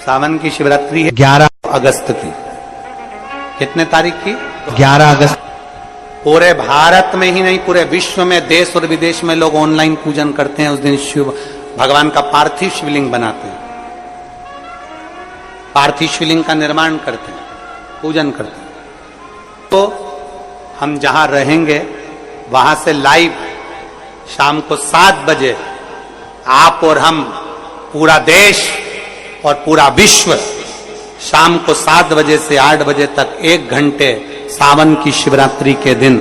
सावन की शिवरात्रि है 11 अगस्त की। कितने तारीख की? 11 अगस्त। पूरे भारत में ही नहीं, पूरे विश्व में, देश और विदेश में लोग ऑनलाइन पूजन करते हैं। उस दिन शिव भगवान का पार्थिव शिवलिंग बनाते हैं, पार्थिव शिवलिंग का निर्माण करते हैं, पूजन करते हैं। तो हम जहां रहेंगे वहां से लाइव शाम को 7 बजे आप और हम, पूरा देश और पूरा विश्व, शाम को 7 बजे से 8 बजे तक 1 घंटे सावन की शिवरात्रि के दिन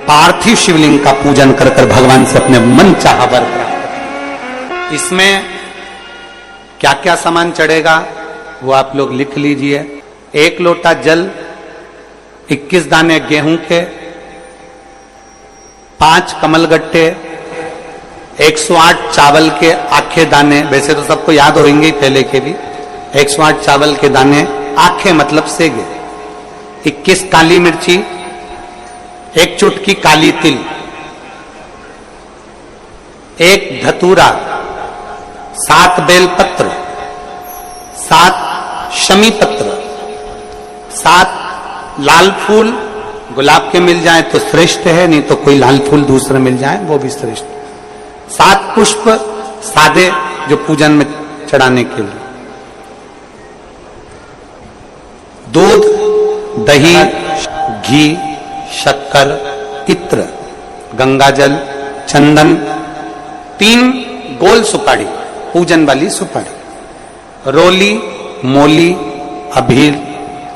पार्थिव शिवलिंग का पूजन कर कर भगवान से अपने मन चाहा वर प्राप्त करें। इसमें क्या क्या सामान चढ़ेगा वो आप लोग लिख लीजिए। 1 लोटा जल, 21 दाने गेहूं के, 5 कमलगट्टे, 108 चावल के आखे दाने, वैसे तो सबको याद होंगे पहले के भी। 108 चावल के दाने, आखे मतलब सेगे, 21 काली मिर्ची, 1 चुटकी काली तिल, 1 धतूरा, 7 बेलपत्र, 7 शमी पत्र, 7 लाल फूल, गुलाब के मिल जाए तो श्रेष्ठ है, नहीं तो कोई लाल फूल दूसरे मिल जाए वो भी श्रेष्ठ। 7 पुष्प सादे जो पूजन में चढ़ाने के लिए, दूध, दही, घी, शक्कर, इत्र, गंगाजल, चंदन, 3 गोल सुपारी, पूजन वाली सुपारी, रोली, मोली, अभीर,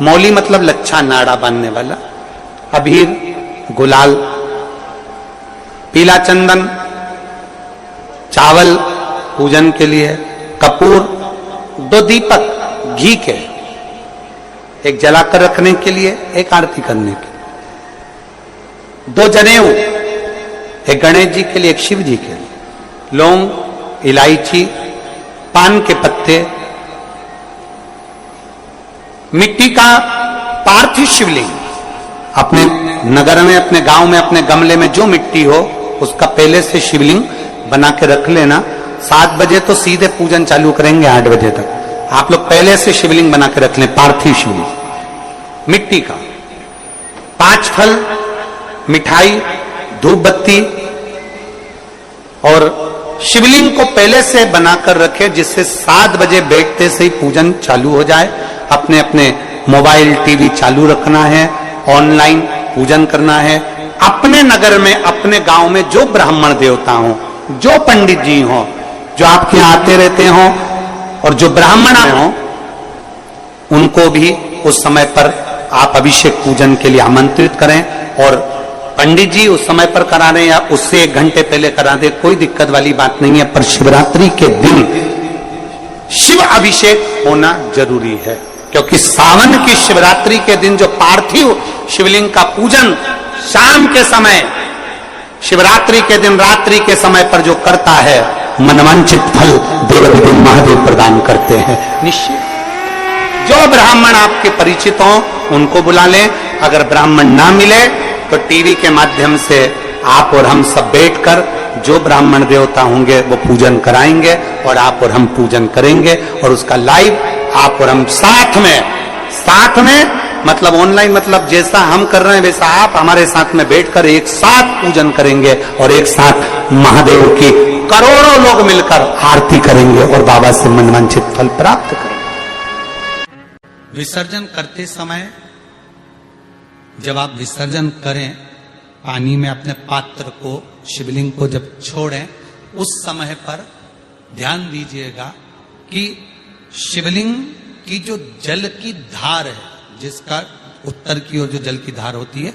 मौली मतलब लच्छा नाड़ा बांधने वाला, अभीर, गुलाल, पीला चंदन, चावल पूजन के लिए, कपूर, 2 दीपक घी के, 1 जलाकर रखने के लिए, 1 आरती करने के लिए, 2 जनेऊ, 1 गणेश जी के लिए, 1 शिव जी के लिए, लौंग, इलायची, पान के पत्ते, मिट्टी का पार्थिव शिवलिंग। अपने नगर में, अपने गांव में, अपने गमले में जो मिट्टी हो उसका पहले से शिवलिंग बना के रख लेना। 7 बजे तो सीधे पूजन चालू करेंगे, 8 बजे तक आप लोग पहले से शिवलिंग बना के रख लें, पार्थिव शिवलिंग मिट्टी का। 5 फल, मिठाई, धूप बत्ती, और शिवलिंग को पहले से बनाकर रखे जिससे 7 बजे बैठते से ही पूजन चालू हो जाए। अपने अपने मोबाइल, टीवी चालू रखना है, ऑनलाइन पूजन करना है। अपने नगर में, अपने गांव में जो ब्राह्मण देवता हो, जो पंडित जी हो, जो आपके यहाँ आते रहते हो, और जो ब्राह्मण हो, उनको भी उस समय पर आप अभिषेक पूजन के लिए आमंत्रित करें। और पंडित जी उस समय पर करा रहे या उससे 1 घंटे पहले करा दे, कोई दिक्कत वाली बात नहीं है। पर शिवरात्रि के दिन शिव अभिषेक होना जरूरी है, क्योंकि सावन की शिवरात्रि के दिन जो पार्थिव शिवलिंग का पूजन शाम के समय, शिवरात्रि के दिन रात्रि के समय पर जो करता है, मनवांचित फल देव महादेव प्रदान करते हैं निश्चित। जो ब्राह्मण आपके परिचित हो उनको बुला लें। अगर ब्राह्मण ना मिले तो टीवी के माध्यम से आप और हम सब बैठकर जो ब्राह्मण देवता होंगे वो पूजन कराएंगे, और आप और हम पूजन करेंगे, और उसका लाइव आप और हम साथ में मतलब ऑनलाइन, मतलब जैसा हम कर रहे हैं वैसा आप हमारे साथ में बैठकर एक साथ पूजन करेंगे, और एक साथ महादेव की करोड़ों लोग मिलकर आरती करेंगे और बाबा से मनवांछित फल प्राप्त करेंगे। विसर्जन करते समय जब आप विसर्जन करें, पानी में अपने पात्र को, शिवलिंग को जब छोड़ें, उस समय पर ध्यान दीजिएगा कि शिवलिंग की जो जल की धार है, जिसका उत्तर की ओर जो जल की धार होती है,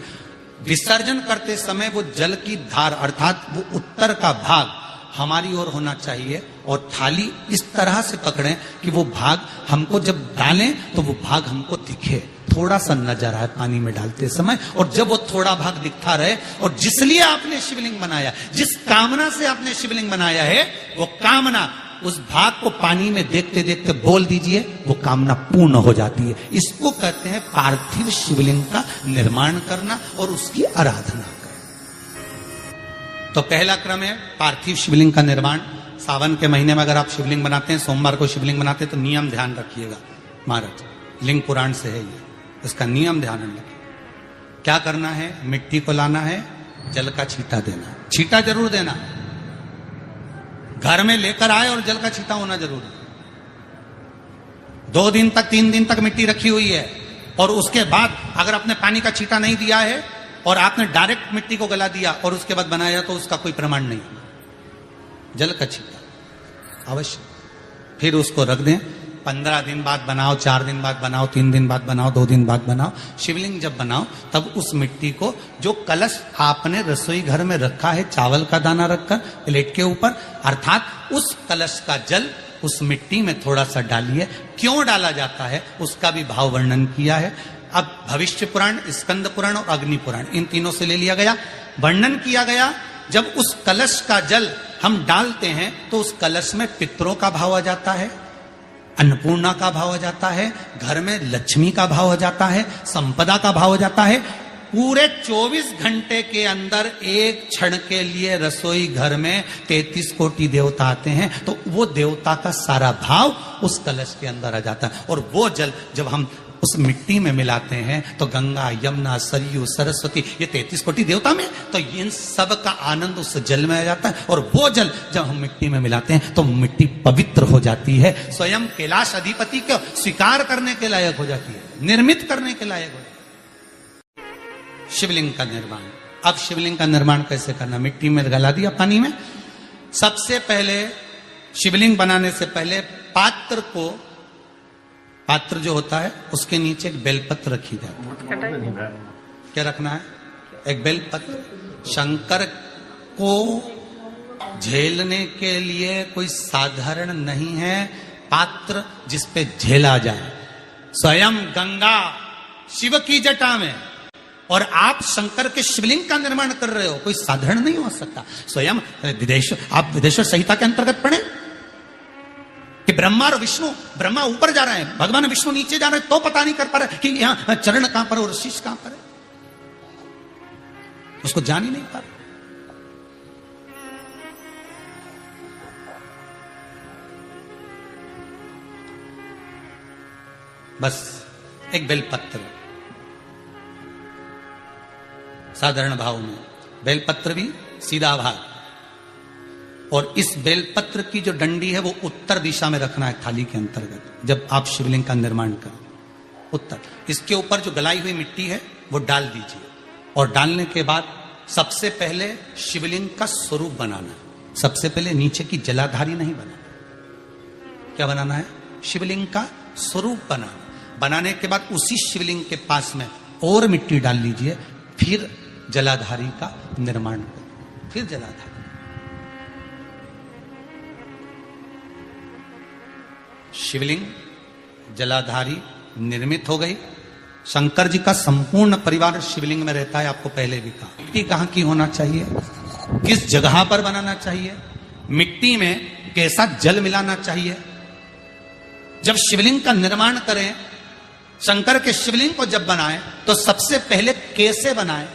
विसर्जन करते समय वो जल की धार अर्थात वो उत्तर का भाग हमारी ओर होना चाहिए, और थाली इस तरह से पकड़ें कि वो भाग हमको जब डालें तो वो भाग हमको दिखे, थोड़ा सा नजर आए पानी में डालते समय, और जब वो थोड़ा भाग दिखता रहे, और जिसलिए आपने शिवलिंग बनाया, जिस कामना से आपने शिवलिंग बनाया है, वो कामना उस भाग को पानी में देखते देखते बोल दीजिए, वो कामना पूर्ण हो जाती है। इसको कहते हैं पार्थिव शिवलिंग का निर्माण करना और उसकी आराधना करना। तो पहला क्रम है पार्थिव शिवलिंग का निर्माण। सावन के महीने में अगर आप शिवलिंग बनाते हैं, सोमवार को शिवलिंग बनाते हैं, तो नियम ध्यान रखिएगा। महाराज, लिंग पुराण से है ये, इसका नियम ध्यान रखें। क्या करना है? मिट्टी को लाना है, जल का छींटा देना, छींटा जरूर देना, घर में लेकर आए और जल का छींटा होना जरूरी। 2 दिन तक 3 दिन तक मिट्टी रखी हुई है और उसके बाद अगर आपने पानी का छींटा नहीं दिया है और आपने डायरेक्ट मिट्टी को गला दिया और उसके बाद बनाया तो उसका कोई प्रमाण नहीं। जल का छींटा अवश्य, फिर उसको रख दें। 15 दिन बाद बनाओ, 4 दिन बाद बनाओ, 3 दिन बाद बनाओ, 2 दिन बाद बनाओ। शिवलिंग जब बनाओ तब उस मिट्टी को, जो कलश आपने रसोई घर में रखा है चावल का दाना रखकर प्लेट के ऊपर, अर्थात उस कलश का जल उस मिट्टी में थोड़ा सा डालिए। क्यों डाला जाता है उसका भी भाव वर्णन किया है। अब भविष्य पुराण, स्कंद पुराण और अग्नि पुराण, इन तीनों से ले लिया गया। वर्णन किया गया जब उस कलश का जल हम डालते हैं तो उस कलश में पितरों का भाव आ जाता है, अन्नपूर्णा का भाव आ जाता है, घर में लक्ष्मी का भाव आ जाता है, संपदा का भाव आ जाता है। पूरे 24 घंटे के अंदर एक क्षण के लिए रसोई घर में 33 कोटि देवता आते हैं, तो वो देवता का सारा भाव उस कलश के अंदर आ जाता है। और वो जल जब हम उस मिट्टी में मिलाते हैं तो गंगा, यमुना, सरयू, सरस्वती, ये 33 कोटि देवता में, तो इन सब का आनंद उस जल में आ जाता है। और वो जल जब हम मिट्टी में मिलाते हैं तो मिट्टी पवित्र हो जाती है, स्वयं कैलाश अधिपति को स्वीकार करने के लायक हो जाती है, निर्मित करने के लायक हो जाती है। शिवलिंग का निर्माण। अब शिवलिंग का निर्माण कैसे करना? मिट्टी में गला दिया पानी में। सबसे पहले शिवलिंग बनाने से पहले पात्र जो होता है उसके नीचे एक बेलपत्र रखी जाती है। क्या रखना है? एक बेलपत्र। शंकर को झेलने के लिए कोई साधारण नहीं है पात्र जिसपे झेला जाए। स्वयं गंगा शिव की जटा में, और आप शंकर के शिवलिंग का निर्माण कर रहे हो, कोई साधारण नहीं हो सकता। स्वयं आप विदेश्वर संहिता के अंतर्गत पढ़े कि ब्रह्मा और विष्णु, ब्रह्मा ऊपर जा रहे हैं, भगवान विष्णु नीचे जा रहे हैं, तो पता नहीं कर पा रहे कि यहां चरण कहां पर और शीश कहां पर है, उसको जान ही नहीं पा रहे। बस एक बेलपत्र, साधारण भाव में बेलपत्र भी सीधा भाग, और इस बेलपत्र की जो डंडी है वो उत्तर दिशा में रखना है थाली के अंतर्गत। जब आप शिवलिंग का निर्माण करें उत्तर, इसके ऊपर जो गलाई हुई मिट्टी है वो डाल दीजिए, और डालने के बाद सबसे पहले शिवलिंग का स्वरूप बनाना। सबसे पहले नीचे की जलाधारी नहीं बनाना। क्या बनाना है? शिवलिंग का स्वरूप बनाना। बनाने के बाद उसी शिवलिंग के पास में और मिट्टी डाल लीजिए, फिर जलाधारी का निर्माण करें, फिर जलाधारी। शिवलिंग जलाधारी निर्मित हो गई। शंकर जी का संपूर्ण परिवार शिवलिंग में रहता है, आपको पहले भी कहा। मिट्टी कहां की होना चाहिए, किस जगह पर बनाना चाहिए, मिट्टी में कैसा जल मिलाना चाहिए। जब शिवलिंग का निर्माण करें, शंकर के शिवलिंग को जब बनाएं तो सबसे पहले कैसे बनाएं,